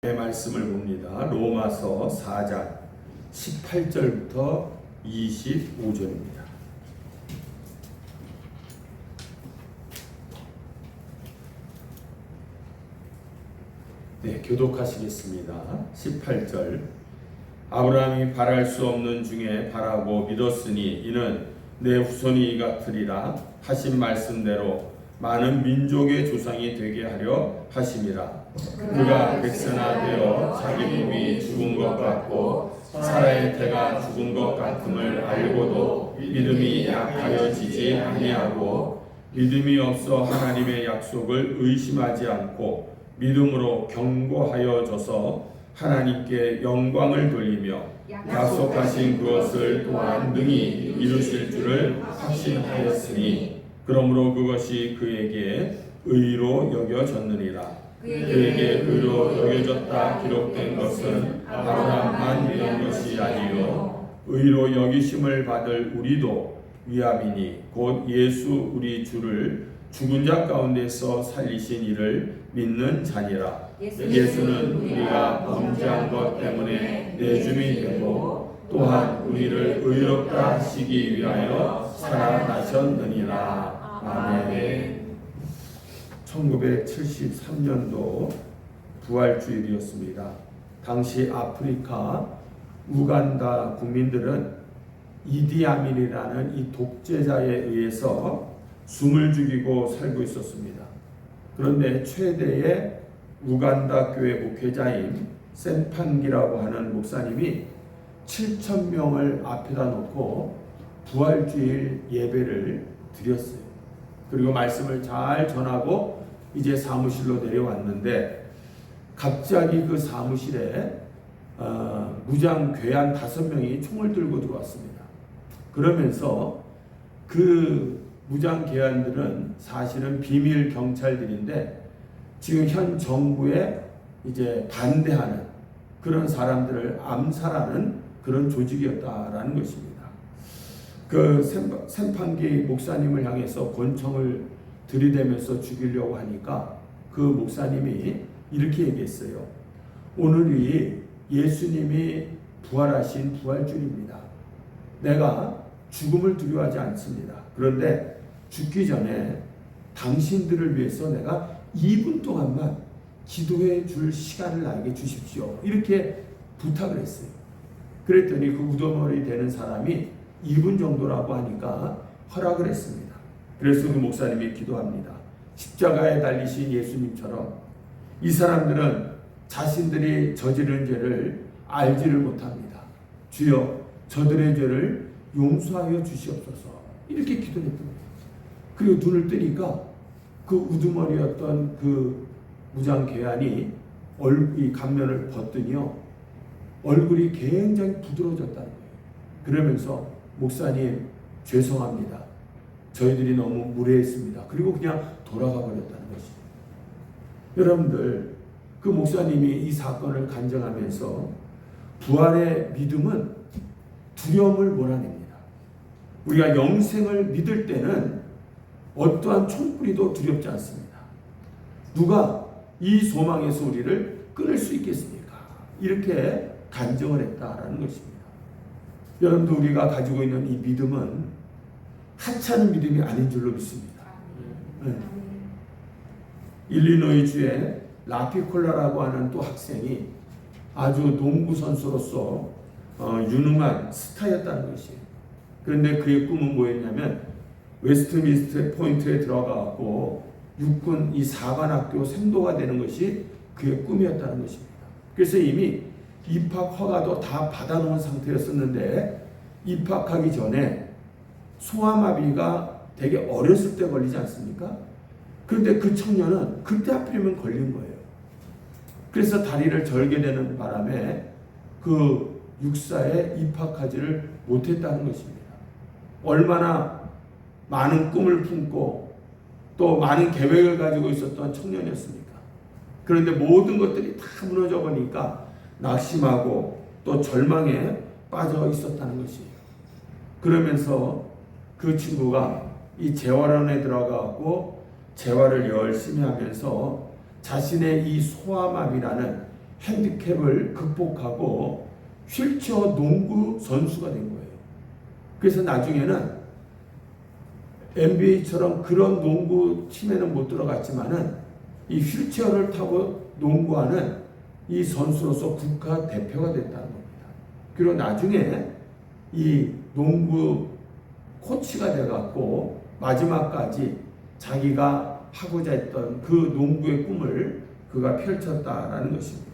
말씀을 봅니다. 로마서 4장 18절부터 25절입니다. 네, 교독하시겠습니다. 18절. 아브라함이 바랄 수 없는 중에 바라고 믿었으니 이는 내 후손이 같으리라 하신 말씀대로 많은 민족의 조상이 되게 하려 하심이라. 그가 백선하되어 자기 몸이 죽은 것 같고 사라의 태가 죽은 것 같음을 알고도 믿음이 약하여지지 아니하고 믿음이 없어 하나님의 약속을 의심하지 않고 믿음으로 견고하여져서 하나님께 영광을 돌리며 약속하신 그것을 또한 능히 이루실 줄을 확신하였으니 그러므로 그것이 그에게 의로 여겨졌느니라. 그에게 의로 여겨졌다 기록된 것은 아브라함만 믿은 것이 아니요 의로 여기심을 받을 우리도 위함이니 곧 예수 우리 주를 죽은 자 가운데서 살리신 이를 믿는 자니라. 예수는 우리가 범죄한 것 때문에 내줌이 되고 또한 우리를 의롭다 하시기 위하여 살아나셨느니라. 아멘. 1973년도 부활주일이었습니다. 당시 아프리카 우간다 국민들은 이디아민이라는 이 독재자에 의해서 숨을 죽이고 살고 있었습니다. 그런데 최대의 우간다 교회 목회자인 센판기라고 하는 목사님이 7,000명을 앞에다 놓고 부활주일 예배를 드렸어요. 그리고 말씀을 잘 전하고 이제 사무실로 내려왔는데 갑자기 그 사무실에 무장 괴한 5명이 총을 들고 들어왔습니다. 그러면서 그 무장 괴한들은 사실은 비밀 경찰들인데 지금 현 정부에 이제 반대하는 그런 사람들을 암살하는 그런 조직이었다라는 것입니다. 그 센판기 목사님을 향해서 권총을 들이대면서 죽이려고 하니까 그 목사님이 이렇게 얘기했어요. 오늘이 예수님이 부활하신 부활주일입니다. 내가 죽음을 두려워하지 않습니다. 그런데 죽기 전에 당신들을 위해서 내가 2분 동안만 기도해 줄 시간을 나에게 주십시오. 이렇게 부탁을 했어요. 그랬더니 그 우두머리 되는 사람이 2분 정도라고 하니까 허락을 했습니다. 그래서 그 목사님이 기도합니다. 십자가에 달리신 예수님처럼 이 사람들은 자신들이 저지른 죄를 알지를 못합니다. 주여 저들의 죄를 용서하여 주시옵소서. 이렇게 기도했던 거예요. 그리고 눈을 뜨니까 그 우두머리였던 그 무장괴한이 이 감면을 벗더니요 얼굴이 굉장히 부드러워졌다는 거예요. 그러면서 목사님 죄송합니다. 저희들이 너무 무례했습니다. 그리고 그냥 돌아가 버렸다는 것이죠. 여러분들 그 목사님이 이 사건을 간증하면서 부활의 믿음은 두려움을 몰아냅니다. 우리가 영생을 믿을 때는 어떠한 총뿌리도 두렵지 않습니다. 누가 이 소망에서 우리를 끊을 수 있겠습니까? 이렇게 간증을 했다라는 것입니다. 여러분도 우리가 가지고 있는 이 믿음은 하찮은 믿음이 아닌 줄로 믿습니다. 네. 일리노이주의 라피콜라라고 하는 또 학생이 아주 농구 선수로서 유능한 스타였다는 것이에요. 그런데 그의 꿈은 뭐였냐면 웨스트민스터 포인트에 들어가고 육군 이 사관학교 생도가 되는 것이 그의 꿈이었다는 것입니다. 그래서 이미 입학 허가도 다 받아놓은 상태였었는데 입학하기 전에 소아마비가 되게 어렸을 때 걸리지 않습니까? 그런데 그 청년은 그때 하필이면 걸린 거예요. 그래서 다리를 절게 되는 바람에 그 육사에 입학하지를 못했다는 것입니다. 얼마나 많은 꿈을 품고 또 많은 계획을 가지고 있었던 청년이었습니까? 그런데 모든 것들이 다 무너져 보니까 낙심하고 또 절망에 빠져 있었다는 것이에요. 그러면서 그 친구가 이 재활원에 들어가고 재활을 열심히 하면서 자신의 이 소아마비라는 핸디캡을 극복하고 휠체어 농구 선수가 된 거예요. 그래서 나중에는 NBA처럼 그런 농구 팀에는 못 들어갔지만은 이 휠체어를 타고 농구하는 이 선수로서 국가 대표가 됐다는 겁니다. 그리고 나중에 이 농구 코치가 돼갖고 마지막까지 자기가 하고자 했던 그 농구의 꿈을 그가 펼쳤다라는 것입니다.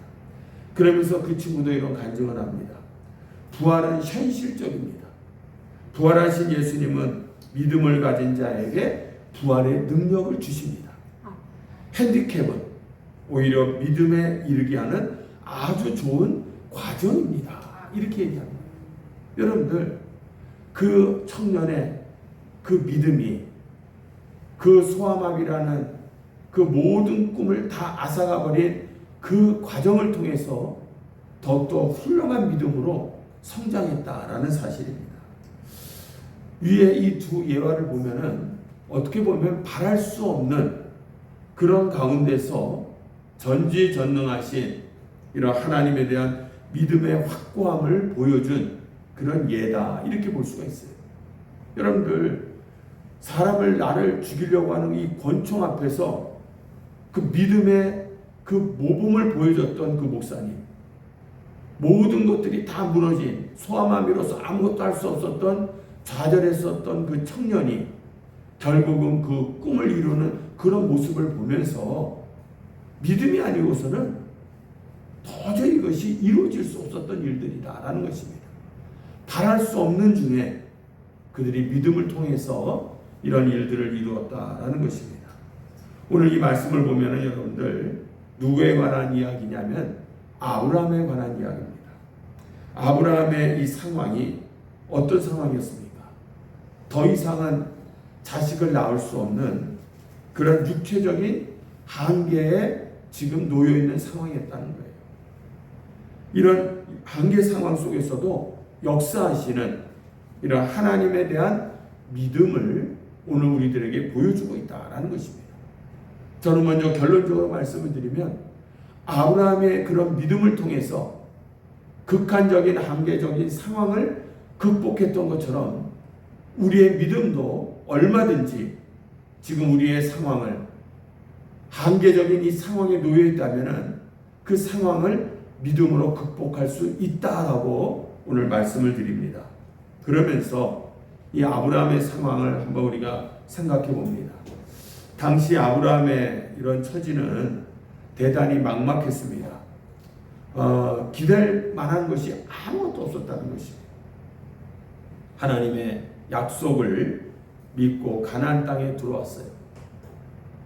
그러면서 그 친구도 이런 간증을 합니다. 부활은 현실적입니다. 부활하신 예수님은 믿음을 가진 자에게 부활의 능력을 주십니다. 핸디캡은 오히려 믿음에 이르게 하는 아주 좋은 과정입니다. 이렇게 얘기합니다. 여러분들, 그 청년의 그 믿음이 그 소아마비라는 그 모든 꿈을 다 앗아가 버린 그 과정을 통해서 더욱더 훌륭한 믿음으로 성장했다라는 사실입니다. 위에 이 두 예화를 보면은 어떻게 보면 바랄 수 없는 그런 가운데서 전지전능하신 이런 하나님에 대한 믿음의 확고함을 보여준 그런 예다, 이렇게 볼 수가 있어요. 여러분들, 사람을 나를 죽이려고 하는 이 권총 앞에서 그 믿음의 그 모범을 보여줬던 그 목사님, 모든 것들이 다 무너진 소아마비로서 아무것도 할 수 없었던 좌절했었던 그 청년이 결국은 그 꿈을 이루는 그런 모습을 보면서 믿음이 아니고서는 도저히 이것이 이루어질 수 없었던 일들이다라는 것입니다. 바랄 수 없는 중에 그들이 믿음을 통해서 이런 일들을 이루었다라는 것입니다. 오늘 이 말씀을 보면은 여러분들, 누구에 관한 이야기냐면 아브라함에 관한 이야기입니다. 아브라함의 이 상황이 어떤 상황이었습니까? 더 이상은 자식을 낳을 수 없는 그런 육체적인 한계에 지금 놓여 있는 상황이었다는 거예요. 이런 한계 상황 속에서도 역사하시는 이런 하나님에 대한 믿음을 오늘 우리들에게 보여주고 있다라는 것입니다. 저는 먼저 결론적으로 말씀을 드리면 아브라함의 그런 믿음을 통해서 극한적인 한계적인 상황을 극복했던 것처럼 우리의 믿음도 얼마든지 지금 우리의 상황을, 한계적인 이 상황에 놓여 있다면 그 상황을 믿음으로 극복할 수 있다라고 오늘 말씀을 드립니다. 그러면서 이 아브라함의 상황을 한번 우리가 생각해 봅니다. 당시 아브라함의 이런 처지는 대단히 막막했습니다. 기댈 만한 것이 아무것도 없었다는 것입니다. 하나님의 약속을 믿고 가나안 땅에 들어왔어요.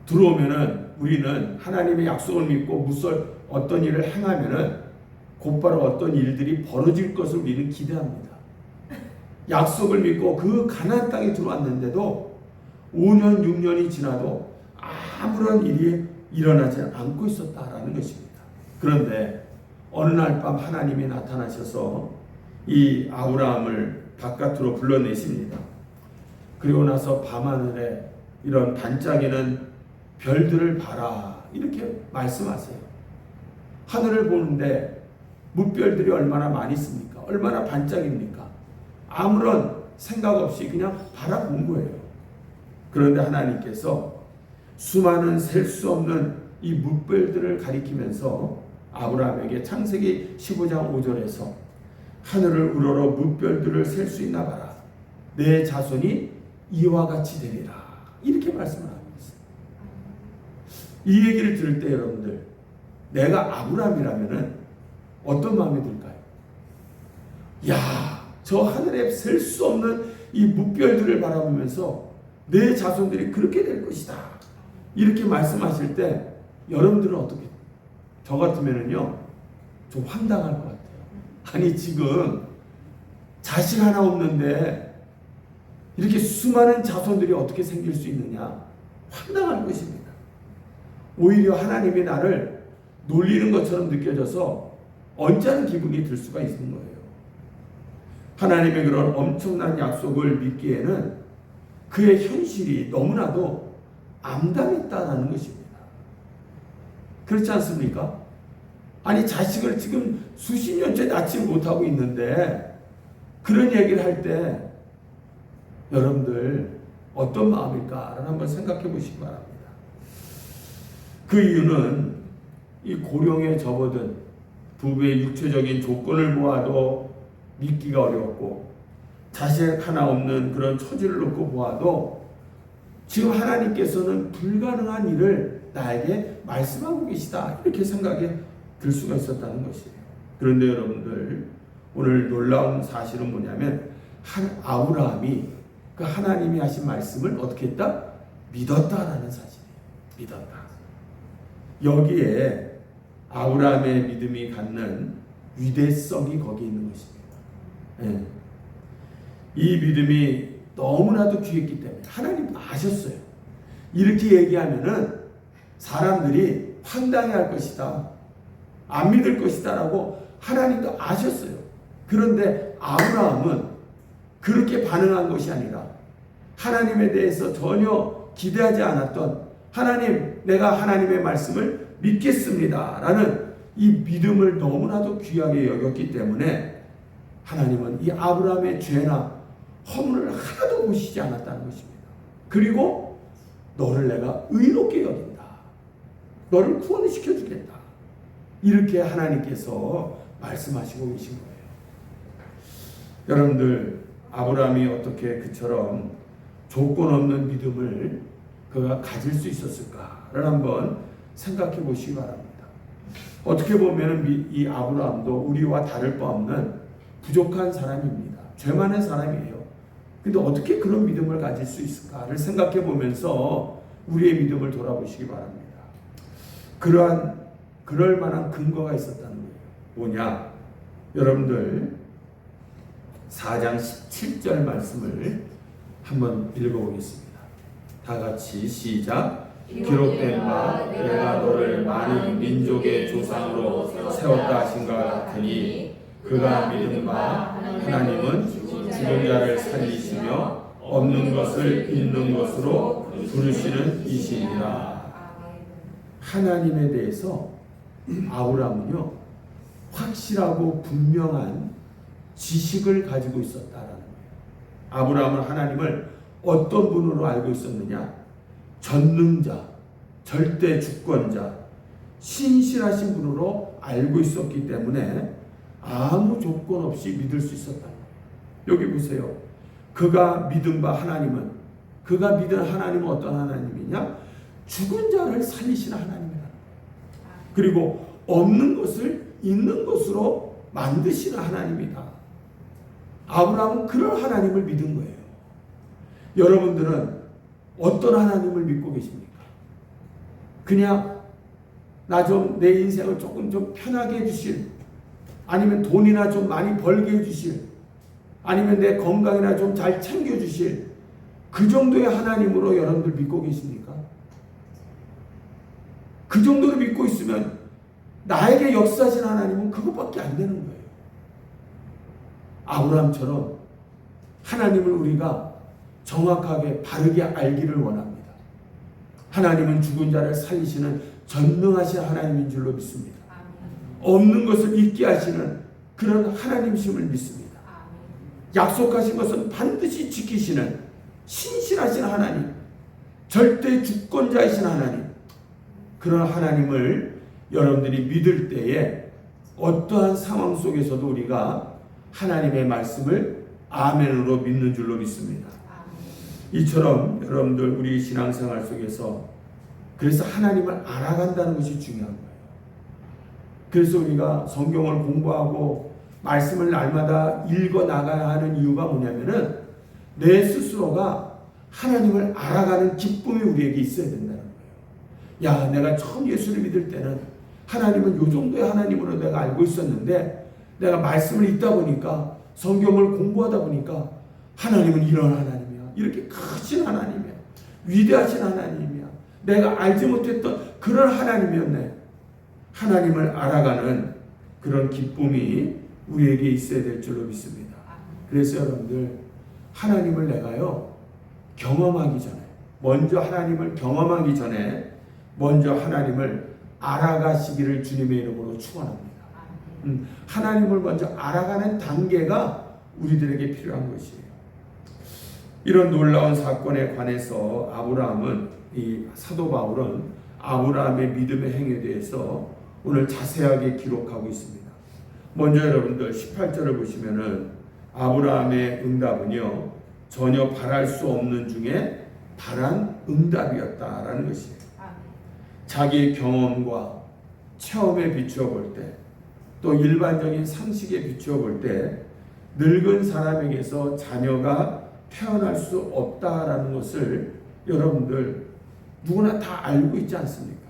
들어오면은 우리는 하나님의 약속을 믿고 어떤 일을 행하면은 곧바로 어떤 일들이 벌어질 것을 우리는 기대합니다. 약속을 믿고 그 가나안 땅에 들어왔는데도 5년, 6년이 지나도 아무런 일이 일어나지 않고 있었다라는 것입니다. 그런데 어느 날 밤 하나님이 나타나셔서 이 아브라함을 바깥으로 불러내십니다. 그리고 나서 밤하늘에 이런 반짝이는 별들을 봐라, 이렇게 말씀하세요. 하늘을 보는데 무별들이 얼마나 많이 있습니까? 얼마나 반짝입니까? 아무런 생각 없이 그냥 바라본 거예요. 그런데 하나님께서 수많은 셀 수 없는 이 무별들을 가리키면서 아브라함에게 창세기 15장 5절에서 하늘을 우러러 무별들을 셀 수 있나 봐라. 내 자손이 이와 같이 되리라. 이렇게 말씀을 하고 있어요. 이 얘기를 들을 때 여러분들, 내가 아브라함이라면은 어떤 마음이 들까요? 야, 저 하늘에 셀 수 없는 이 무별들을 바라보면서 내 자손들이 그렇게 될 것이다, 이렇게 말씀하실 때 여러분들은 어떻게? 저 같으면은요 좀 황당할 것 같아요. 아니, 지금 자식 하나 없는데 이렇게 수많은 자손들이 어떻게 생길 수 있느냐? 황당할 것입니다. 오히려 하나님이 나를 놀리는 것처럼 느껴져서 언짢은 기분이 들 수가 있는 거예요. 하나님의 그런 엄청난 약속을 믿기에는 그의 현실이 너무나도 암담했다는 것입니다. 그렇지 않습니까? 아니 자식을 지금 수십 년째 낳지 못하고 있는데 그런 얘기를 할 때 여러분들 어떤 마음일까를 한번 생각해 보시기 바랍니다. 그 이유는 이 고령에 접어든 부부의 육체적인 조건을 보아도 믿기가 어렵고 자식 하나 없는 그런 처지를 놓고 보아도 지금 하나님께서는 불가능한 일을 나에게 말씀하고 계시다 이렇게 생각이 들 수가 있었다는 것이에요. 그런데 여러분들 오늘 놀라운 사실은 뭐냐면 아브라함이 그 하나님이 하신 말씀을 어떻게 했다? 믿었다라는 사실이에요. 믿었다. 여기에 아브라함의 믿음이 갖는 위대성이 거기에 있는 것입니다. 네. 이 믿음이 너무나도 귀했기 때문에 하나님도 아셨어요. 이렇게 얘기하면은 사람들이 황당해할 것이다, 안 믿을 것이다 라고 하나님도 아셨어요. 그런데 아브라함은 그렇게 반응한 것이 아니라 하나님에 대해서 전혀 기대하지 않았던 하나님, 내가 하나님의 말씀을 믿겠습니다 라는 이 믿음을 너무나도 귀하게 여겼기 때문에 하나님은 이 아브라함의 죄나 허물을 하나도 보시지 않았다는 것입니다. 그리고 너를 내가 의롭게 여긴다, 너를 구원시켜 주겠다, 이렇게 하나님께서 말씀하시고 계신 거예요. 여러분들 아브라함이 어떻게 그처럼 조건 없는 믿음을 그가 가질 수 있었을까를 한번 생각해 보시기 바랍니다. 어떻게 보면 이 아브라함도 우리와 다를 바 없는 부족한 사람입니다. 죄 많은 사람이에요. 근데 어떻게 그런 믿음을 가질 수 있을까를 생각해 보면서 우리의 믿음을 돌아보시기 바랍니다. 그럴 만한 근거가 있었다는 거예요. 뭐냐? 여러분들 4장 17절 말씀을 한번 읽어보겠습니다. 다 같이 시작. 기록된 바 내가 너를 많은 민족의 조상으로 세웠다 하신 것 같으니 그가 믿은 바 하나님은 죽은 자를 살리시며 없는 것을 있는 것으로 부르시는 이시니라. 하나님에 대해서 아브라함은요 확실하고 분명한 지식을 가지고 있었다라는 거예요. 아브라함은 하나님을 어떤 분으로 알고 있었느냐? 전능자, 절대 주권자, 신실하신 분으로 알고 있었기 때문에 아무 조건 없이 믿을 수 있었다. 여기 보세요. 그가 믿은 바 하나님은, 그가 믿은 하나님은 어떤 하나님이냐? 죽은 자를 살리시는 하나님이라는 거예요. 그리고 없는 것을 있는 것으로 만드시는 하나님이다. 아브라함은 그런 하나님을 믿은 거예요. 여러분들은 어떤 하나님을 믿고 계십니까? 그냥 나 좀 내 인생을 조금 좀 편하게 해주실, 아니면 돈이나 좀 많이 벌게 해주실, 아니면 내 건강이나 좀 잘 챙겨주실 그 정도의 하나님으로 여러분들 믿고 계십니까? 그 정도로 믿고 있으면 나에게 역사하신 하나님은 그것밖에 안 되는 거예요. 아브라함처럼 하나님을 우리가 정확하게 바르게 알기를 원합니다. 하나님은 죽은 자를 살리시는 전능하신 하나님인 줄로 믿습니다. 없는 것을 있게 하시는 그런 하나님심을 믿습니다. 약속하신 것은 반드시 지키시는 신실하신 하나님, 절대 주권자이신 하나님, 그런 하나님을 여러분들이 믿을 때에 어떠한 상황 속에서도 우리가 하나님의 말씀을 아멘으로 믿는 줄로 믿습니다. 이처럼 여러분들 우리 신앙생활 속에서 그래서 하나님을 알아간다는 것이 중요한 거예요. 그래서 우리가 성경을 공부하고 말씀을 날마다 읽어 나가야 하는 이유가 뭐냐면은 내 스스로가 하나님을 알아가는 기쁨이 우리에게 있어야 된다는 거예요. 야, 내가 처음 예수를 믿을 때는 하나님은 요 정도의 하나님으로 내가 알고 있었는데 내가 말씀을 읽다 보니까 성경을 공부하다 보니까 하나님은 이런 하나님이야. 이렇게 크신 하나님이야. 위대하신 하나님이야. 내가 알지 못했던 그런 하나님이었네. 하나님을 알아가는 그런 기쁨이 우리에게 있어야 될 줄로 믿습니다. 그래서 여러분들 하나님을 내가요 경험하기 전에, 먼저 하나님을 경험하기 전에 먼저 하나님을 알아가시기를 주님의 이름으로 축원합니다. 하나님을 먼저 알아가는 단계가 우리들에게 필요한 것이에요. 이런 놀라운 사건에 관해서 이 사도 바울은 아브라함의 믿음의 행위에 대해서 오늘 자세하게 기록하고 있습니다. 먼저 여러분들 18절을 보시면은 아브라함의 응답은요, 전혀 바랄 수 없는 중에 바란 응답이었다라는 것이에요. 자기의 경험과 체험에 비추어 볼 때, 또 일반적인 상식에 비추어 볼 때 늙은 사람에게서 자녀가 태어날 수 없다라는 것을 여러분들 누구나 다 알고 있지 않습니까?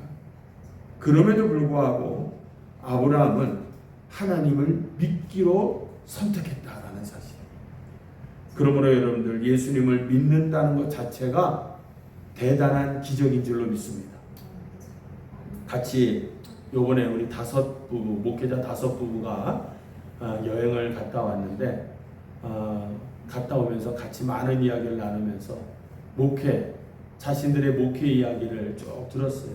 그럼에도 불구하고 아브라함은 하나님을 믿기로 선택했다라는 사실. 그러므로 여러분들 예수님을 믿는다는 것 자체가 대단한 기적인 줄로 믿습니다. 같이 요번에 우리 목회자 5부부가 여행을 갔다 왔는데 갔다 오면서 같이 많은 이야기를 나누면서 자신들의 목회 이야기를 쭉 들었어요.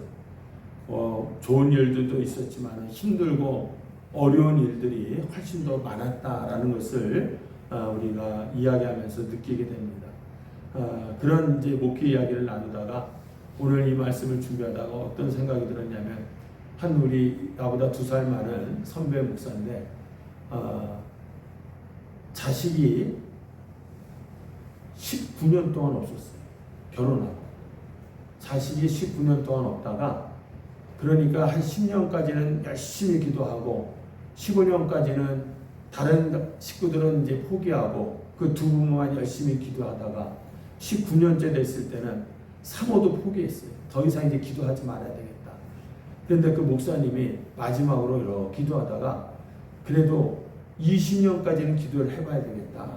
좋은 일들도 있었지만 힘들고 어려운 일들이 훨씬 더 많았다라는 것을 우리가 이야기하면서 느끼게 됩니다. 그런 이제 목회 이야기를 나누다가 오늘 이 말씀을 준비하다가 어떤 생각이 들었냐면, 나보다 2살 많은 선배 목사인데 자식이 19년 동안 없었어요. 결혼하고 자식이 19년 동안 없다가, 그러니까 한 10년까지는 열심히 기도하고 15년까지는 다른 식구들은 이제 포기하고 그 두 부모만 열심히 기도하다가 19년째 됐을 때는 사모도 포기했어요. 더 이상 이제 기도하지 말아야 되겠다. 그런데 그 목사님이 마지막으로 이렇게 기도하다가 그래도 20년까지는 기도를 해봐야 되겠다.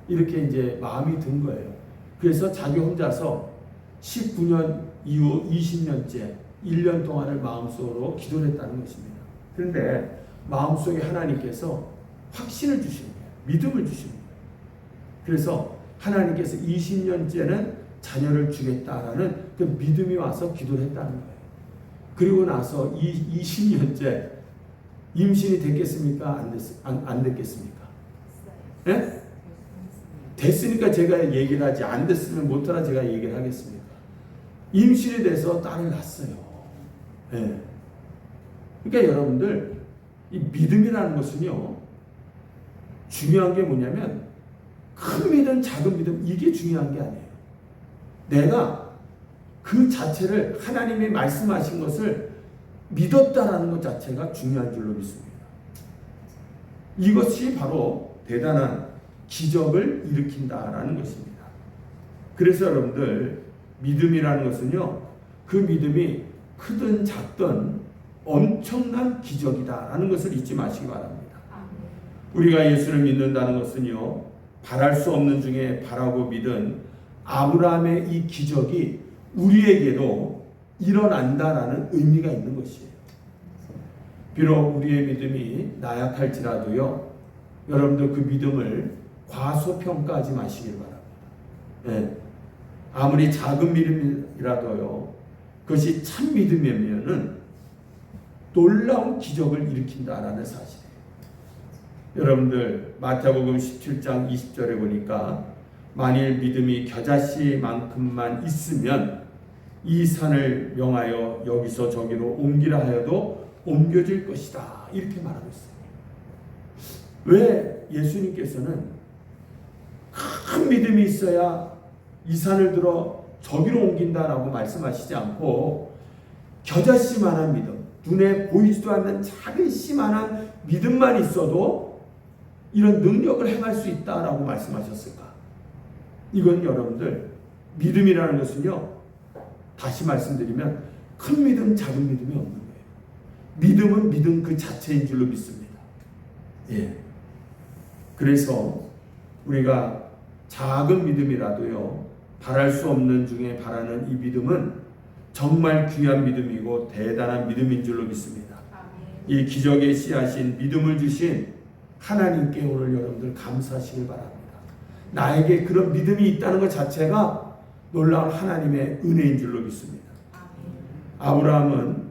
이렇게 이제 마음이 든 거예요. 그래서 자기 혼자서 19년 이후 20년째 1년 동안을 마음속으로 기도를 했다는 것입니다. 그런데 마음속에 하나님께서 확신을 주시는 거예요. 믿음을 주시는 거예요. 그래서 하나님께서 20년째는 자녀를 주겠다라는 그 믿음이 와서 기도를 했다는 거예요. 그리고 나서 20년째 임신이 됐겠습니까? 안 됐겠습니까? 네? 됐으니까 제가 얘기를 하지, 안 됐으면 못하나 제가 얘기를 하겠습니까? 임신이 돼서 딸을 낳았어요. 네. 그러니까 여러분들 이 믿음이라는 것은요, 중요한 게 뭐냐면 큰 믿음, 작은 믿음, 이게 중요한 게 아니에요. 내가 그 자체를, 하나님이 말씀하신 것을 믿었다라는 것 자체가 중요한 줄로 믿습니다. 이것이 바로 대단한 기적을 일으킨다라는 것입니다. 그래서 여러분들 믿음이라는 것은요, 그 믿음이 크든 작든 엄청난 기적이다라는 것을 잊지 마시기 바랍니다. 우리가 예수를 믿는다는 것은요, 바랄 수 없는 중에 바라고 믿은 아브라함의 이 기적이 우리에게도 일어난다라는 의미가 있는 것이에요. 비록 우리의 믿음이 나약할지라도요, 여러분들 그 믿음을 과소평가하지 마시길 바랍니다. 네. 아무리 작은 믿음이라도요, 그것이 참 믿음이면은 놀라운 기적을 일으킨다라는 사실이에요. 여러분들 마태복음 17장 20절에 보니까 만일 믿음이 겨자씨만큼만 있으면 이 산을 명하여 여기서 저기로 옮기라 하여도 옮겨질 것이다, 이렇게 말하고 있어요. 왜 예수님께서는 큰 믿음이 있어야 이 산을 들어 저기로 옮긴다라고 말씀하시지 않고 겨자씨만한 믿음, 눈에 보이지도 않는 작은 씨만한 믿음만 있어도 이런 능력을 행할 수 있다라고 말씀하셨을까? 이건 여러분들, 믿음이라는 것은요, 다시 말씀드리면 큰 믿음, 작은 믿음이 없는 거예요. 믿음은 믿음 그 자체인 줄로 믿습니다. 예. 그래서 우리가 작은 믿음이라도요, 바랄 수 없는 중에 바라는 이 믿음은 정말 귀한 믿음이고 대단한 믿음인 줄로 믿습니다. 이 기적의 씨앗인 믿음을 주신 하나님께 오늘 여러분들 감사하시길 바랍니다. 나에게 그런 믿음이 있다는 것 자체가 놀라운 하나님의 은혜인 줄로 믿습니다. 아브라함은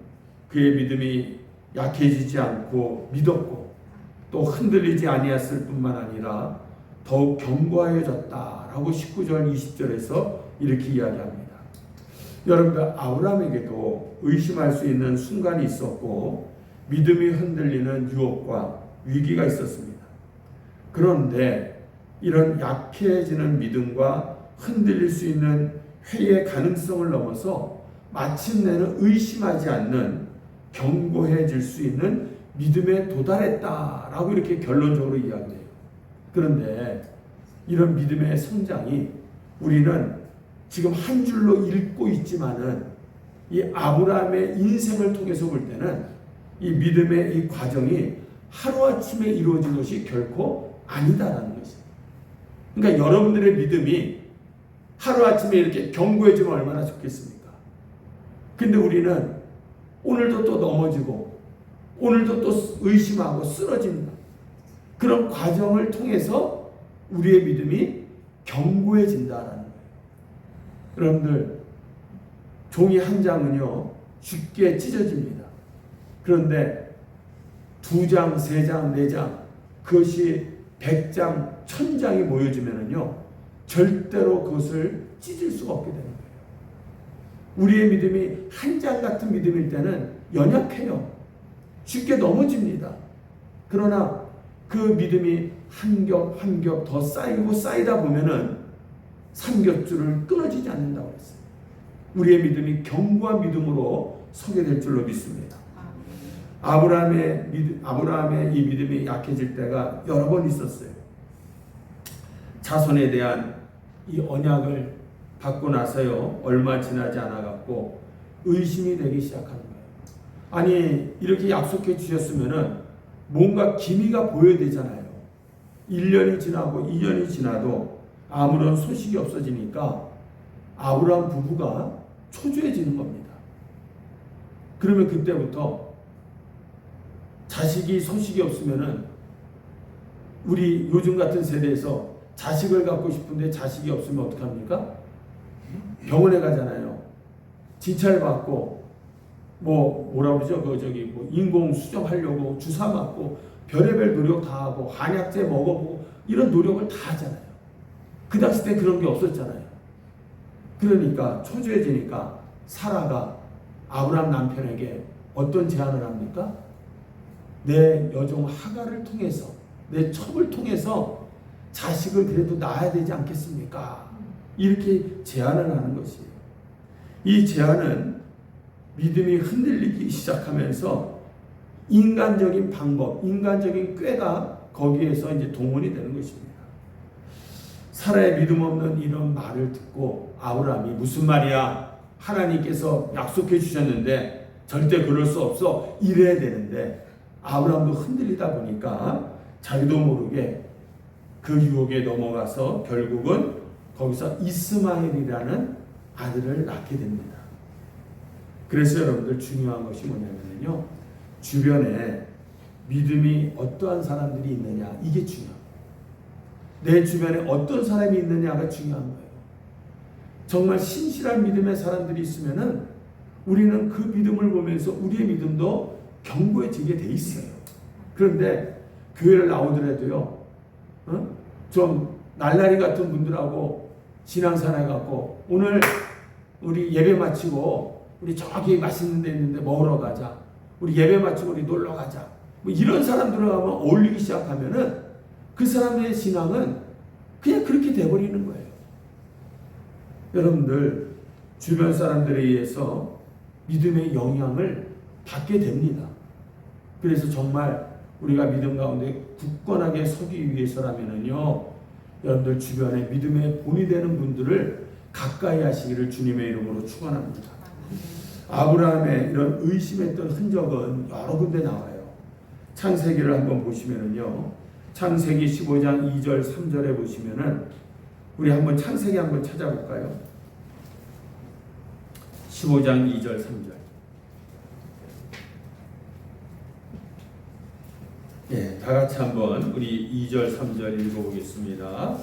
그의 믿음이 약해지지 않고 믿었고 또 흔들리지 아니했을 뿐만 아니라 더욱 견고하여졌다라고 19절 20절에서 이렇게 이야기합니다. 여러분들, 아브라함에게도 의심할 수 있는 순간이 있었고 믿음이 흔들리는 유혹과 위기가 있었습니다. 그런데 이런 약해지는 믿음과 흔들릴 수 있는 회의의 가능성을 넘어서 마침내는 의심하지 않는 견고해질 수 있는 믿음에 도달했다라고 이렇게 결론적으로 이야기해요. 그런데 이런 믿음의 성장이 우리는 지금 한 줄로 읽고 있지만은 이 아브라함의 인생을 통해서 볼 때는 이 믿음의 이 과정이 하루아침에 이루어진 것이 결코 아니다라는 것입니다. 그러니까 여러분들의 믿음이 하루아침에 이렇게 견고해지면 얼마나 좋겠습니까? 근데 우리는 오늘도 또 넘어지고 오늘도 또 의심하고 쓰러집니다. 그런 과정을 통해서 우리의 믿음이 견고해진다라는 거예요. 여러분들, 종이 한 장은요 쉽게 찢어집니다. 그런데 2장, 3장, 4장, 그것이 100장, 1000장이 모여지면은요 절대로 그것을 찢을 수가 없게 되는 거예요. 우리의 믿음이 한 장 같은 믿음일 때는 연약해요. 쉽게 넘어집니다. 그러나 그 믿음이 한 겹 한 겹 더 쌓이고 쌓이다 보면은 삼겹줄을 끊어지지 않는다고 했어요. 우리의 믿음이 견고한 믿음으로 서게 될 줄로 믿습니다. 아브라함의 이 믿음이 약해질 때가 여러 번 있었어요. 자손에 대한 이 언약을 받고 나서요 얼마 지나지 않아갖고 의심이 되기 시작하는 거예요. 아니, 이렇게 약속해 주셨으면은 뭔가 기미가 보여야 되잖아요. 1년이 지나고 2년이 지나도 아무런 소식이 없어지니까 아브라함 부부가 초조해지는 겁니다. 그러면 그때부터 자식이 소식이 없으면은 우리 요즘 같은 세대에서 자식을 갖고 싶은데 자식이 없으면 어떡합니까? 병원에 가잖아요. 진찰 받고 뭐라 그러죠? 뭐 인공 수정하려고 주사 맞고 별의별 노력 다 하고 한약재 먹어보고 이런 노력을 다 하잖아요. 그 당시 때 그런 게 없었잖아요. 그러니까 초조해지니까 사라가 아브라함 남편에게 어떤 제안을 합니까? 내 여종 하갈을 통해서, 내 첩을 통해서 자식을 그래도 낳아야 되지 않겠습니까? 이렇게 제안을 하는 것이에요. 이 제안은 믿음이 흔들리기 시작하면서 인간적인 방법, 인간적인 꾀가 거기에서 이제 동원이 되는 것입니다. 사라의 믿음 없는 이런 말을 듣고 아브라함이 무슨 말이야? 하나님께서 약속해 주셨는데 절대 그럴 수 없어. 이래야 되는데 아브라함도 흔들리다 보니까 자기도 모르게 그 유혹에 넘어가서 결국은 거기서 이스마엘이라는 아들을 낳게 됩니다. 그래서 여러분들 중요한 것이 뭐냐면요, 주변에 믿음이 어떠한 사람들이 있느냐, 이게 중요합니다. 내 주변에 어떤 사람이 있느냐가 중요한 거예요. 정말 신실한 믿음의 사람들이 있으면은 우리는 그 믿음을 보면서 우리의 믿음도 견고해지게 돼 있어요. 그런데 교회를 나오더라도요, 좀 날라리 같은 분들하고 신앙생활 해갖고 오늘 우리 예배 마치고 우리 저기 맛있는 데 있는데 먹으러 가자. 우리 예배 마치고 우리 놀러 가자. 뭐 이런 사람들하고 어울리기 시작하면은 그 사람의 신앙은 그냥 그렇게 돼버리는 거예요. 여러분들, 주변 사람들에 의해서 믿음의 영향을 받게 됩니다. 그래서 정말 우리가 믿음 가운데 굳건하게 서기 위해서라면은요, 여러분들 주변에 믿음의 본이 되는 분들을 가까이 하시기를 주님의 이름으로 축원합니다. 아브라함의 이런 의심했던 흔적은 여러 군데 나와요. 창세기를 한번 보시면은요, 창세기 15장 2절 3절에 보시면은 우리 한번 창세기 한번 찾아볼까요? 15장 2절 3절. 네, 다 같이 한번 우리 2절 3절 읽어보겠습니다.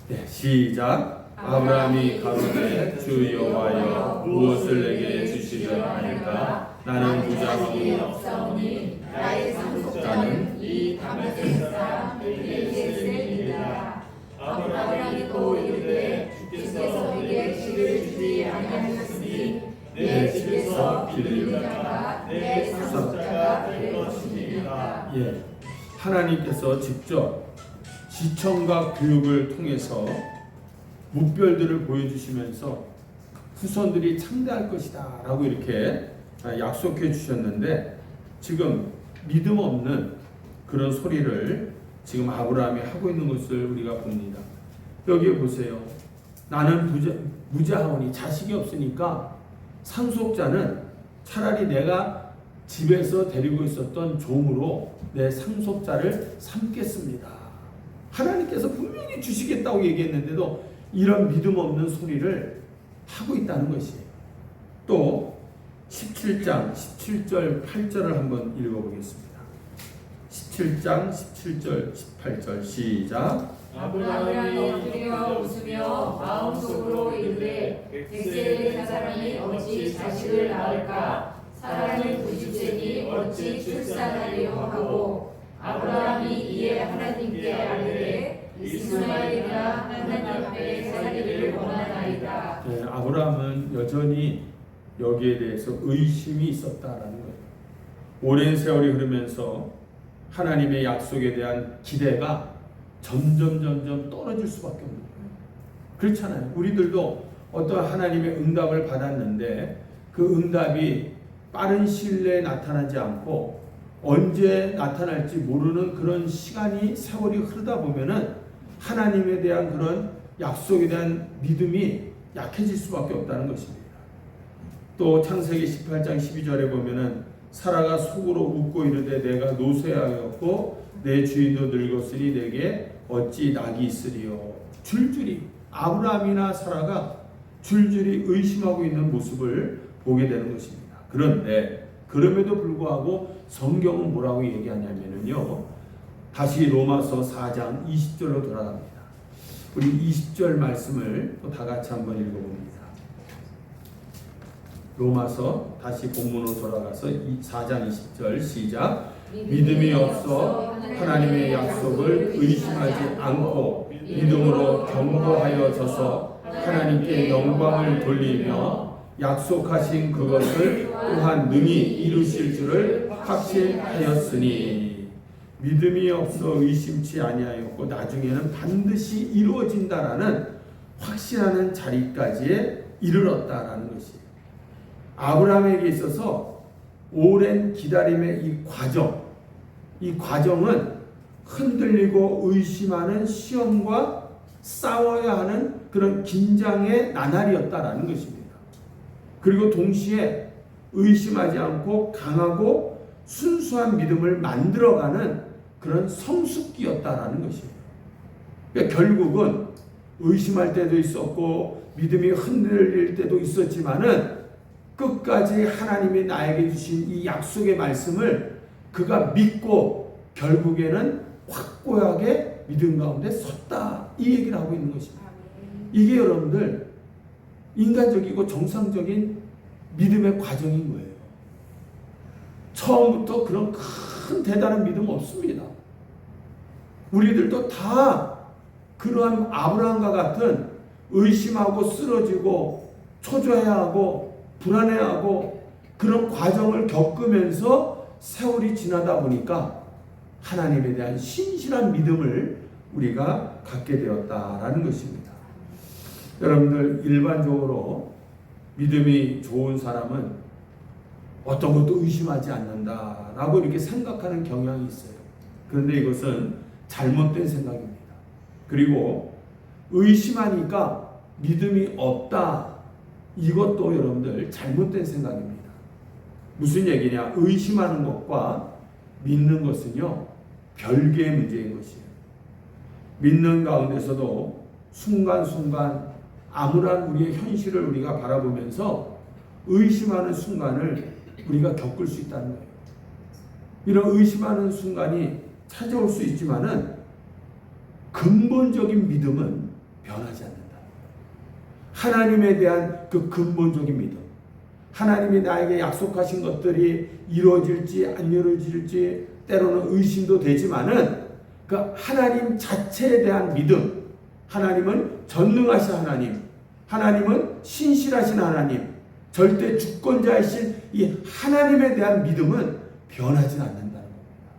네, 시작. 아브라함이 가로되 주 여호와여 무엇을 내게 주시려 하니까 나는 부자하니 없사오니 나의 상속자는 이 다메섹 사람 엘리에셀이라. 아브라함이 또 이르되 주께서 내게 집을 주지 아니하셨으니 내 집에서 빌리는 자가 내 상속자가 될 것이니라. 예, 하나님께서 직접 지청과 교육을 통해서 묵별들을 보여주시면서 후손들이 창대할 것이다 라고 이렇게 약속해 주셨는데, 지금 믿음 없는 그런 소리를 지금 아브라함이 하고 있는 것을 우리가 봅니다. 여기 보세요. 나는 무자하오니, 자식이 없으니까 상속자는 차라리 내가 집에서 데리고 있었던 종으로 내 상속자를 삼겠습니다. 하나님께서 분명히 주시겠다고 얘기했는데도 이런 믿음 없는 소리를 하고 있다는 것이에요. 또 17장 17절 8절을 한번 읽어보겠습니다. 17장 17절 18절 시작. 아브라함이 엎드려 웃으며 마음속으로 이르되 벳셀의 사람이 어찌 자식을 낳을까? 사람이 90세니 어찌 출산하리요 하고, 아브라함이 이에 하나님께 아뢰되 이스마엘이라 하나님 앞에 살기를 원하나이다. 네, 아브라함은 여전히 여기에 대해서 의심이 있었다라는 거예요. 오랜 세월이 흐르면서 하나님의 약속에 대한 기대가 점점 떨어질 수밖에 없는 거예요. 그렇잖아요. 우리들도 어떤 하나님의 응답을 받았는데 그 응답이 빠른 시일 내에 나타나지 않고 언제 나타날지 모르는 그런 시간이, 세월이 흐르다 보면은 하나님에 대한 그런 약속에 대한 믿음이 약해질 수밖에 없다는 것입니다. 또 창세기 18장 12절에 보면은 사라가 속으로 웃고 이르되 내가 노쇠하였고 내 주인도 늙었으니 내게 어찌 낙이 있으리요. 줄줄이 아브라함이나 사라가 줄줄이 의심하고 있는 모습을 보게 되는 것입니다. 그런데 그럼에도 불구하고 성경은 뭐라고 얘기하냐면요, 다시 로마서 4장 20절로 돌아갑니다. 우리 20절 말씀을 또 다 같이 한번 읽어봅니다. 로마서 다시 본문으로 돌아가서 4장 20절 시작. 믿음이 없어 하나님의 약속을 의심하지 않고 믿음으로 견고하여져서 하나님께 영광을 돌리며 약속하신 그것을 또한 능히 이루실 줄을 확신하였으니, 믿음이 없어 의심치 아니하였고 나중에는 반드시 이루어진다라는 확신하는 자리까지 이르렀다라는 것이에요. 아브라함에게 있어서 오랜 기다림의 이 과정은 흔들리고 의심하는 시험과 싸워야 하는 그런 긴장의 나날이었다라는 것입니다. 그리고 동시에 의심하지 않고 강하고 순수한 믿음을 만들어가는 그런 성숙기였다라는 것이에요. 그러니까 결국은 의심할 때도 있었고 믿음이 흔들릴 때도 있었지만은 끝까지 하나님이 나에게 주신 이 약속의 말씀을 그가 믿고 결국에는 확고하게 믿음 가운데 섰다, 이 얘기를 하고 있는 것입니다. 이게 여러분들 인간적이고 정상적인 믿음의 과정인 거예요. 처음부터 그런 큰 대단한 믿음 없습니다. 우리들도 다 그러한 아브라함과 같은 의심하고 쓰러지고 초조해하고 불안해하고 그런 과정을 겪으면서 세월이 지나다 보니까 하나님에 대한 신실한 믿음을 우리가 갖게 되었다라는 것입니다. 여러분들, 일반적으로 믿음이 좋은 사람은 어떤 것도 의심하지 않는다라고 이렇게 생각하는 경향이 있어요. 그런데 이것은 잘못된 생각입니다. 그리고 의심하니까 믿음이 없다, 이것도 여러분들 잘못된 생각입니다. 무슨 얘기냐? 의심하는 것과 믿는 것은요, 별개의 문제인 것이에요. 믿는 가운데서도 순간순간 암울한 우리의 현실을 우리가 바라보면서 의심하는 순간을 우리가 겪을 수 있다는 거예요. 이런 의심하는 순간이 찾아올 수 있지만은 근본적인 믿음은 변하지 않는다. 하나님에 대한 그 근본적인 믿음, 하나님이 나에게 약속하신 것들이 이루어질지 안 이루어질지 때로는 의심도 되지만은 그 하나님 자체에 대한 믿음, 하나님은 전능하신 하나님, 하나님은 신실하신 하나님, 절대 주권자이신 이 하나님에 대한 믿음은 변하지 않는다는 겁니다.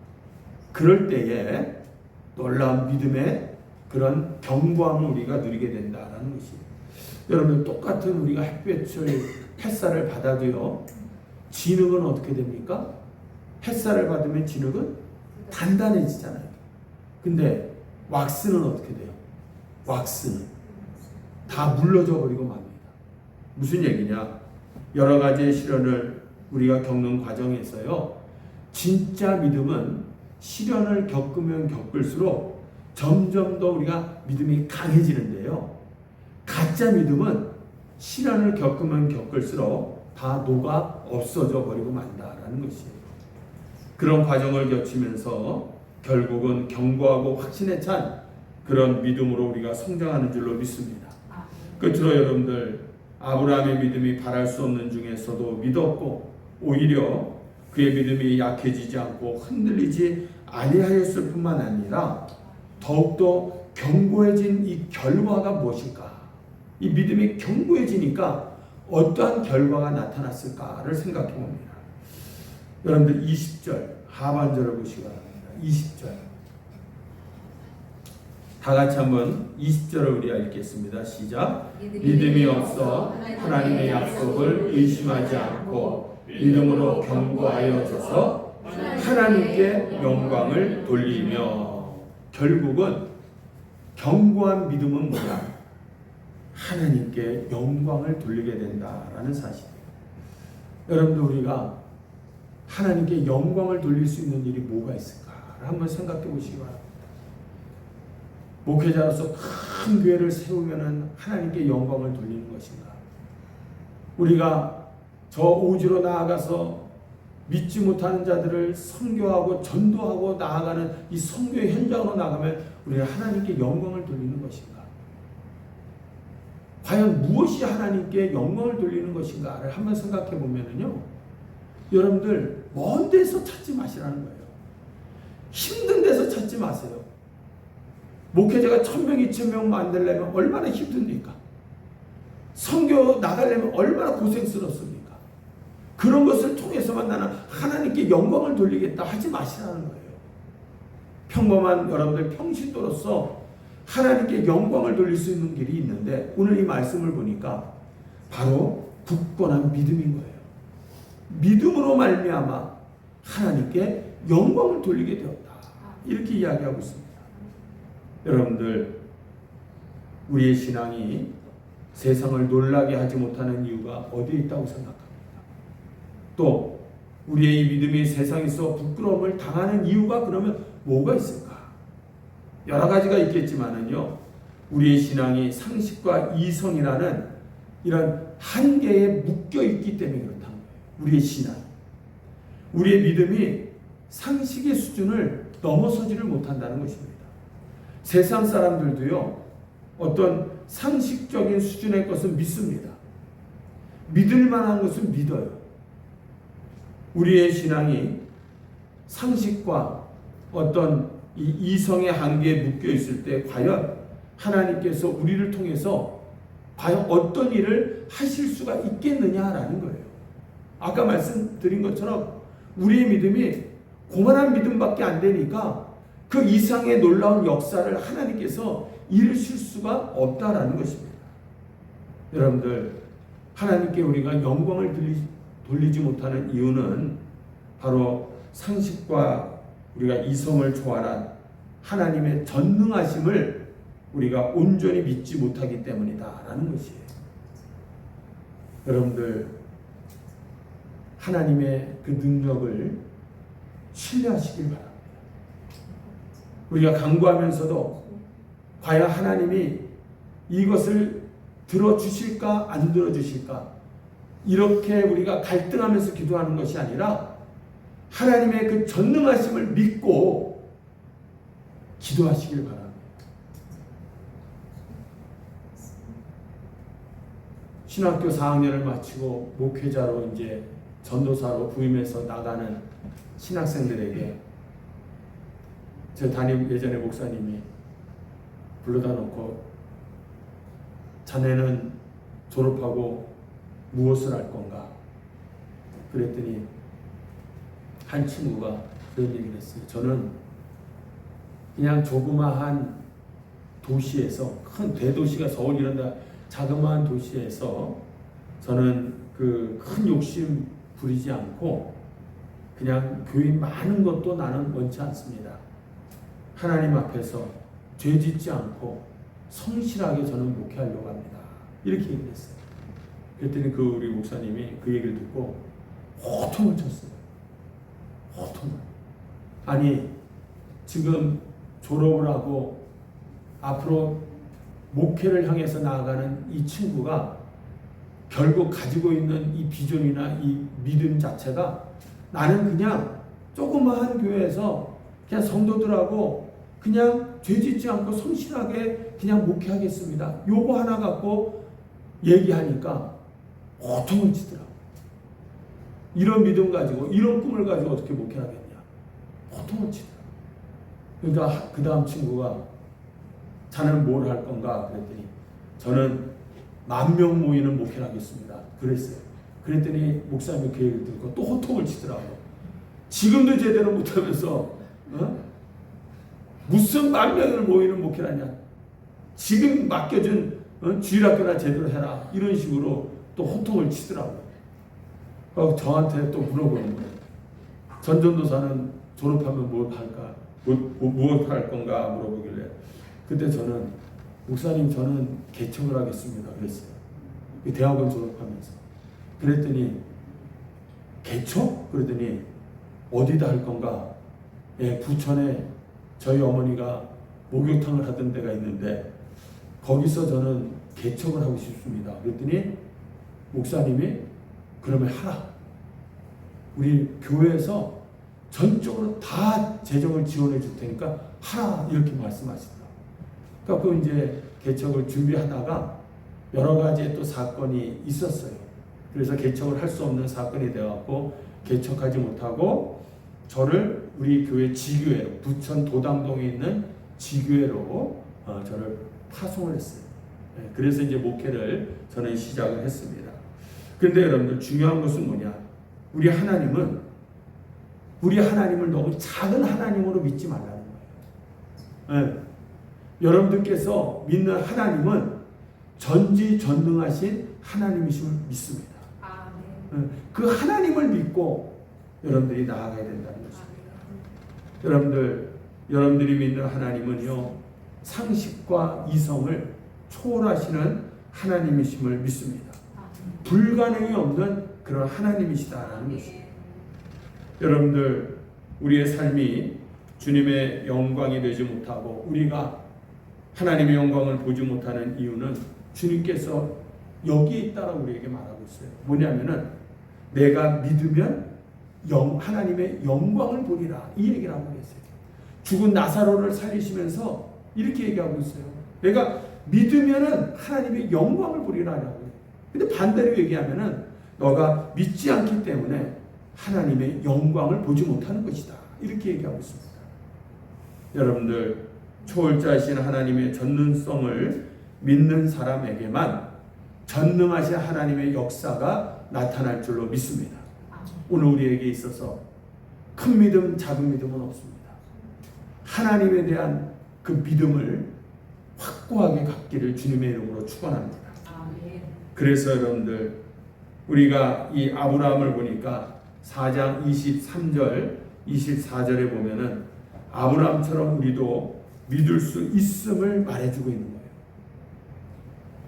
그럴 때에 놀라운 믿음의 그런 견고함을 우리가 누리게 된다는 것이에요. 여러분, 똑같은 우리가 햇살을 받아도요, 진흙은 어떻게 됩니까? 햇살을 받으면 진흙은 단단해지잖아요. 근데 왁스는 어떻게 돼요? 왁스는 다 물러져 버리고 맙니다. 무슨 얘기냐? 여러 가지의 시련을 우리가 겪는 과정에서요, 진짜 믿음은 시련을 겪으면 겪을수록 점점 더 우리가 믿음이 강해지는데요, 가짜 믿음은 시련을 겪으면 겪을수록 다 녹아 없어져 버리고 만다라는 것이에요. 그런 과정을 거치면서 결국은 견고하고 확신에 찬 그런 믿음으로 우리가 성장하는 줄로 믿습니다. 끝으로 여러분들, 아브라함의 믿음이 바랄 수 없는 중에서도 믿었고 오히려 그의 믿음이 약해지지 않고 흔들리지 아니하였을 뿐만 아니라 더욱더 견고해진 이 결과가 무엇일까? 이 믿음이 견고해지니까 어떠한 결과가 나타났을까를 생각해 봅니다. 여러분들 20절 하반절을 보시기 바랍니다. 20절 다 같이 한번 20절을 우리가 읽겠습니다. 시작. 믿음이 없어 하나님의 약속을 의심하지 않고 믿음으로 견고하여져서 하나님께 영광을 돌리며. 결국은 견고한 믿음은 뭐냐? 하나님께 영광을 돌리게 된다라는 사실이에요. 여러분들, 우리가 하나님께 영광을 돌릴 수 있는 일이 뭐가 있을까? 한번 생각해 보시기 바랍니다. 목회자로서 큰 교회를 세우면 하나님께 영광을 돌리는 것인가? 우리가 저 오지로 나아가서 믿지 못하는 자들을 선교하고 전도하고 나아가는 이 선교의 현장으로 나가면 우리가 하나님께 영광을 돌리는 것인가? 과연 무엇이 하나님께 영광을 돌리는 것인가를 한번 생각해 보면은요, 여러분들 먼 데서 찾지 마시라는 거예요. 힘든 데서 찾지 마세요. 목회자가 1000명, 2000명 만들려면 얼마나 힘듭니까? 선교 나가려면 얼마나 고생스럽습니까? 그런 것을 통해서만 나는 하나님께 영광을 돌리겠다 하지 마시라는 거예요. 평범한 여러분들 평신도로서 하나님께 영광을 돌릴 수 있는 길이 있는데, 오늘 이 말씀을 보니까 바로 굳건한 믿음인 거예요. 믿음으로 말미암아 하나님께 영광을 돌리게 되었다, 이렇게 이야기하고 있습니다. 여러분들, 우리의 신앙이 세상을 놀라게 하지 못하는 이유가 어디에 있다고 생각합니까? 또 우리의 이 믿음이 세상에서 부끄러움을 당하는 이유가 그러면 뭐가 있을까? 여러 가지가 있겠지만은요, 우리의 신앙이 상식과 이성이라는 이런 한계에 묶여 있기 때문에 그렇다는 거예요. 우리의 신앙, 우리의 믿음이 상식의 수준을 넘어서지를 못한다는 것입니다. 세상 사람들도요, 어떤 상식적인 수준의 것은 믿습니다. 믿을 만한 것은 믿어요. 우리의 신앙이 상식과 어떤 이 이성의 한계에 묶여 있을 때 과연 하나님께서 우리를 통해서 과연 어떤 일을 하실 수가 있겠느냐라는 거예요. 아까 말씀드린 것처럼 우리의 믿음이 고만한 믿음밖에 안 되니까 그 이상의 놀라운 역사를 하나님께서 이루실 수가 없다라는 것입니다. 여러분들, 하나님께 우리가 영광을 돌리지 못하는 이유는 바로 상식과 우리가 이성을 초월한 하나님의 전능하심을 우리가 온전히 믿지 못하기 때문이다라는 것이에요. 여러분들, 하나님의 그 능력을 신뢰하시길 바랍니다. 우리가 간구하면서도 과연 하나님이 이것을 들어주실까 안 들어주실까, 이렇게 우리가 갈등하면서 기도하는 것이 아니라 하나님의 그 전능하심을 믿고 기도하시길 바랍니다. 신학교 4학년을 마치고 목회자로 이제 전도사로 부임해서 나가는 신학생들에게 제 담임 예전에 목사님이 불러다 놓고 자네는 졸업하고 무엇을 할 건가? 그랬더니 한 친구가 그런 얘기를 했어요. 저는 그냥 조그마한 도시에서, 큰 대도시가 서울 이런 데 자그마한 도시에서 저는 그 큰 욕심 부리지 않고 그냥 교인 많은 것도 나는 원치 않습니다. 하나님 앞에서 죄 짓지 않고 성실하게 저는 목회하려고 합니다. 이렇게 얘기를 했어요. 그랬더니 그 우리 목사님이 그 얘기를 듣고 호통을 쳤어요. 호통을. 아니 지금 졸업을 하고 앞으로 목회를 향해서 나아가는 이 친구가 결국 가지고 있는 이 비전이나 이 믿음 자체가 나는 그냥 조그마한 교회에서 그냥 성도들하고 그냥 죄 짓지 않고 성실하게 그냥 목회하겠습니다. 요거 하나 갖고 얘기하니까 호통을 치더라고. 이런 믿음 가지고 이런 꿈을 가지고 어떻게 목회하겠냐. 호통을 치더라고. 그러니까 그 다음 친구가 자네는 뭘 할 건가 그랬더니 저는 10,000명 모이는 목회를 하겠습니다. 그랬어요. 그랬더니 목사님이 그 얘기를 듣고 또 호통을 치더라고. 지금도 제대로 못하면서 무슨 10,000명을 모이는 목회를 하냐. 지금 맡겨준 주일학교나 제대로 해라. 이런 식으로 또 호통을 치더라고요. 저한테 또 물어보는 거예요. 전전도사는 졸업하면 뭘 할까? 무엇 할 건가? 물어보길래 그때 저는 목사님 저는 개척을 하겠습니다. 그랬어요. 대학원 졸업하면서. 그랬더니 개척? 그랬더니 어디다 할 건가? 예, 부천에 저희 어머니가 목욕탕을 하던 데가 있는데 거기서 저는 개척을 하고 싶습니다. 그랬더니 목사님이 그러면 하라. 우리 교회에서 전적으로 다 재정을 지원해 줄 테니까 하라. 이렇게 말씀하시더라고요. 그러니까 이제 개척을 준비하다가 여러 가지 또 사건이 있었어요. 그래서 개척을 할 수 없는 사건이 되어갖고 개척하지 못하고 저를 우리 교회 지교회로 부천 도당동에 있는 지교회로 저를 파송을 했어요. 그래서 이제 목회를 저는 시작을 했습니다. 그런데 여러분들 중요한 것은 뭐냐? 우리 하나님을 너무 작은 하나님으로 믿지 말라는 거예요. 여러분들께서 믿는 하나님은 전지전능하신 하나님이심을 믿습니다. 그 하나님을 믿고 여러분들이 나아가야 된다는 것입니다. 여러분들이 믿는 하나님은요, 상식과 이성을 초월하시는 하나님이심을 믿습니다. 불가능이 없는 그런 하나님이시다라는 것입니다. 여러분들, 우리의 삶이 주님의 영광이 되지 못하고 우리가 하나님의 영광을 보지 못하는 이유는 주님께서 여기에 있다라고 우리에게 말하고 있어요. 뭐냐면은 내가 믿으면 하나님의 영광을 보리라, 이 얘기를 하고 계세요. 죽은 나사로를 살리시면서 이렇게 얘기하고 있어요. 내가 믿으면은 하나님의 영광을 보리라라고. 근데 반대로 얘기하면은 너가 믿지 않기 때문에 하나님의 영광을 보지 못하는 것이다, 이렇게 얘기하고 있습니다. 여러분들, 초월자이신 하나님의 전능성을 믿는 사람에게만 전능하신 하나님의 역사가 나타날 줄로 믿습니다. 오늘 우리에게 있어서 큰 믿음, 작은 믿음은 없습니다. 하나님에 대한 그 믿음을 확고하게 갖기를 주님의 이름으로 축원합니다. 그래서 여러분들, 우리가 이 아브라함을 보니까 4장 23절, 24절에 보면은 아브라함처럼 우리도 믿을 수 있음을 말해주고 있는 거예요.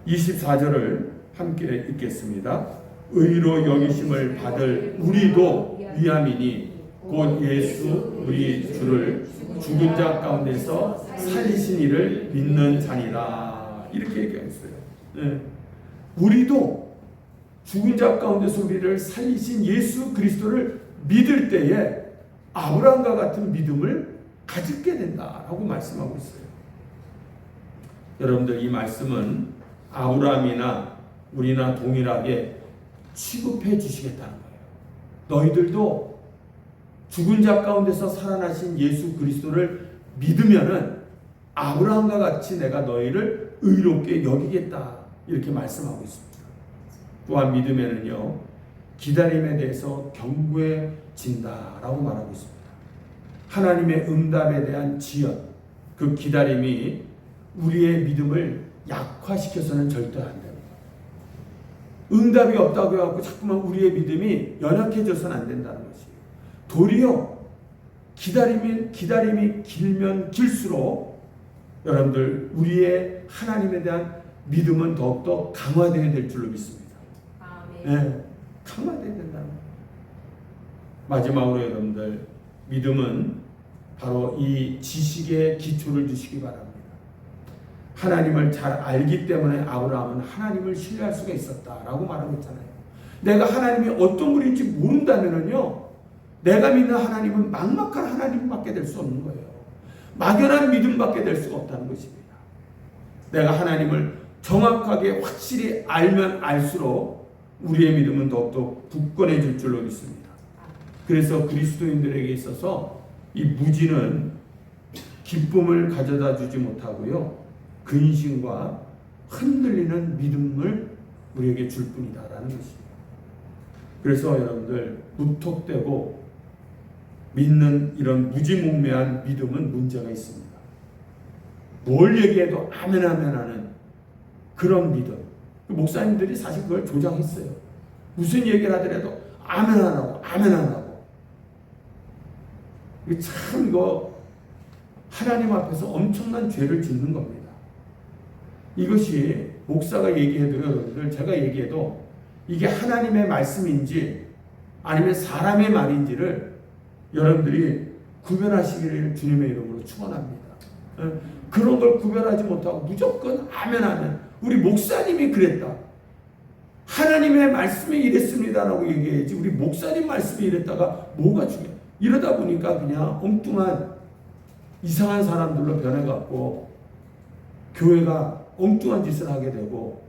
24절을 함께 읽겠습니다. 의로 여기심을 받을 우리도 위함이니 곧 예수 우리 주를 죽은 자 가운데서 살리신 이를 믿는 자니라, 이렇게 얘기했어요. 네. 우리도 죽은 자 가운데서 우리를 살리신 예수 그리스도를 믿을 때에 아브라함과 같은 믿음을 가지게 된다라고 말씀하고 있어요. 여러분들, 이 말씀은 아브라함이나 우리나 동일하게 취급해 주시겠다는 거예요. 너희들도 죽은 자 가운데서 살아나신 예수 그리스도를 믿으면은 아브라함과 같이 내가 너희를 의롭게 여기겠다 이렇게 말씀하고 있습니다. 또한 믿음에는요 기다림에 대해서 견고해진다라고 말하고 있습니다. 하나님의 응답에 대한 지연, 그 기다림이 우리의 믿음을 약화시켜서는 절대 안 됩니다. 응답이 없다고 해갖고 자꾸만 우리의 믿음이 연약해져서는 안 된다는 것이에요. 도리어 기다림이 길면 길수록 여러분들 우리의 하나님에 대한 믿음은 더욱더 강화되어야 될 줄로 믿습니다. 네, 강화되어야 된다는 거예요. 마지막으로 여러분들 믿음은 바로 이 지식의 기초를 주시기 바랍니다. 하나님을 잘 알기 때문에 아브라함은 하나님을 신뢰할 수가 있었다라고 말하고 있잖아요. 내가 하나님이 어떤 분인지 모른다면요 내가 믿는 하나님은 막막한 하나님밖에 될 수 없는 거예요. 막연한 믿음밖에 될 수가 없다는 것입니다. 내가 하나님을 정확하게 확실히 알면 알수록 우리의 믿음은 더욱더 굳건해질 줄로 믿습니다. 그래서 그리스도인들에게 있어서 이 무지는 기쁨을 가져다 주지 못하고요 근심과 흔들리는 믿음을 우리에게 줄 뿐이다라는 것입니다. 그래서 여러분들 무턱대고 믿는 이런 무지몽매한 믿음은 문제가 있습니다. 뭘 얘기해도 아멘 아멘 하는 그런 믿음. 목사님들이 사실 그걸 조장했어요. 무슨 얘기를 하더라도 아멘 안 하고 아멘 안 하고. 참 이거 하나님 앞에서 엄청난 죄를 짓는 겁니다. 이것이 목사가 얘기해도 여러분들 제가 얘기해도 이게 하나님의 말씀인지 아니면 사람의 말인지를 여러분들이 구별하시기를 주님의 이름으로 축원합니다. 그런 걸 구별하지 못하고 무조건 아멘 하면 우리 목사님이 그랬다. 하나님의 말씀이 이랬습니다라고 얘기해야지 우리 목사님 말씀이 이랬다가 뭐가 중요해. 이러다 보니까 그냥 엉뚱한 이상한 사람들로 변해갖고 교회가 엉뚱한 짓을 하게 되고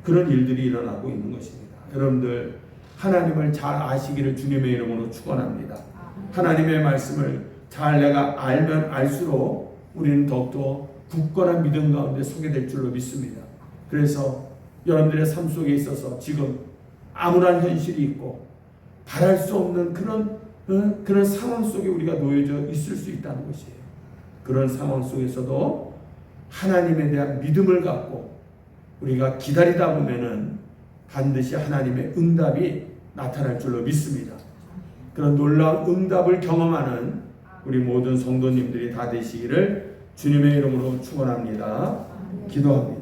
그런 일들이 일어나고 있는 것입니다. 여러분들 하나님을 잘 아시기를 주님의 이름으로 축원합니다. 하나님의 말씀을 잘 내가 알면 알수록 우리는 더욱더 굳건한 믿음 가운데 서게 될 줄로 믿습니다. 그래서 여러분들의 삶 속에 있어서 지금 암울한 현실이 있고 바랄 수 없는 그런 상황 속에 우리가 놓여져 있을 수 있다는 것이에요. 그런 상황 속에서도 하나님에 대한 믿음을 갖고 우리가 기다리다 보면은 반드시 하나님의 응답이 나타날 줄로 믿습니다. 그런 놀라운 응답을 경험하는 우리 모든 성도님들이 다 되시기를 주님의 이름으로 축원합니다. 기도합니다.